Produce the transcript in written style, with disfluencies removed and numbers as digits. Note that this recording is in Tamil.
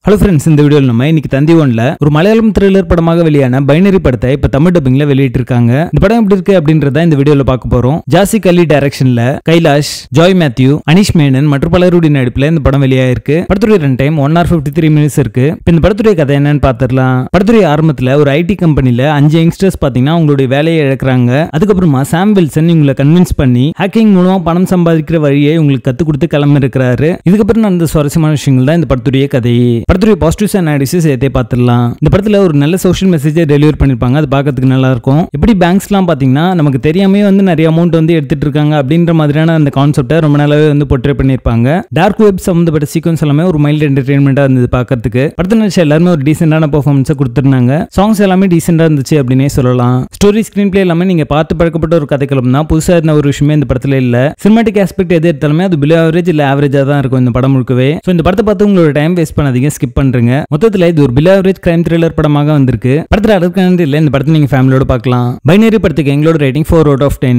ஹலோ ஃப்ரெண்ட்ஸ், இந்த வீடியோவில் நம்ம இன்னைக்கு தந்தி ஒன்ல ஒரு மலையாளம் த்ரில்லர் படமாக வெளியான பைனரி படத்தை இப்ப தமிழ் டப்பிங்ல வெளியிட்டு இருக்காங்க. இந்த படம் எப்படி இருக்கு அப்படின்றத இந்த வீடியோல பார்க்க போறோம். ஜாசி கல்லி டைரக்ஷன்ல கைலாஷ், ஜாய் மேத்யூ, அனிஷ் மேனன் மற்றும் பலருடைய நடிப்புல இந்த படம் வெளியாயிருக்கு. படத்துடைய ரன் டைம் 1:53 minutes இருக்கு. இந்த படத்துடைய கதை என்னன்னு பாத்துடலாம். படத்துடைய ஆரம்பத்துல ஒரு ஐடி கம்பெனில 5 யங்ஸ்டர்ஸ் பாத்தீங்கன்னா அவங்களுடைய வேலையை இழக்கிறாங்க. அதுக்கப்புறமா சாம் வில்சன் இவங்களை கன்வின்ஸ் பண்ணி ஹேக்கிங் மூலமா பணம் சம்பாதிக்கிற வழியை உங்களுக்கு கத்து கொடுத்து கிளம்பி இருக்கிறாரு. இதுக்கப்புறம் நடந்த சுவாரஸ்யமான விஷயங்கள் தான் இந்த படத்துடைய கதை. படத்துடைய பாசிட்டிவ்ஸ் அண்ட் அனாலிசிஸ் ஏதே பார்த்துடலாம். இந்த படத்துல ஒரு நல்ல சோஷியல் மெசேஜை டெலிவர் பண்ணிருப்பாங்க. அது பார்க்கிறதுக்கு நல்லா இருக்கும். எப்படி பேங்க்ஸ்லாம் பாத்தீங்கன்னா நமக்கு தெரியாமே நிறைய அமௌண்ட் எடுத்துட்டு இருக்காங்க அப்படின்ற மாதிரியான அந்த கான்செப்டை ரொம்ப நாளாவே போர்ட்ரே பண்ணிருப்பாங்க. டார்க் வெப் சம்பந்தப்பட்ட சீக்வன்ஸ் எல்லாமே ஒரு மைல்டு என்டர்டெயின்மெண்டா இருந்தது பார்க்கிறதுக்கு. படத்துல நினைச்ச எல்லாருமே ஒரு டீசென்டான பெர்ஃபார்மன்ஸை கொடுத்திருந்தாங்க. சாங்ஸ் எல்லாமே டீசென்டா இருந்துச்சு அப்படின்னே சொல்லலாம். ஸ்டோரி ஸ்கிரீன் பிளே எல்லாமே நீங்க பார்த்து பழக்கப்பட்ட ஒரு கதைக்களம் தான். புதுசா இருந்த ஒரு விஷயமே இந்த படத்துல இல்ல. சினிமாட்டிக் ஆஸ்பெக்ட் எது எடுத்தாலுமே அது பிலோ ஆவரேஜ் இல்ல ஆவரேஜா தான் இருக்கும் இந்த படம் முழுக்கவே. சோ இந்த படத்தை பார்த்து உங்களோட டைம் வேஸ்ட் பண்ணாதீங்க, ஸ்கிப் பண்றீங்க. மொத்தத்துல இது ஒரு பிலோ ஆவரேஜ் கிரைம் த்ரில்லர் படமாக வந்திருக்கு. படத்துல அடுத்த இந்த படத்தை நீங்க ஃபேமிலியோட பார்க்கலாம். பைனரி படத்துக்கு எங்களோட ரேட்டிங் 4 out of 10.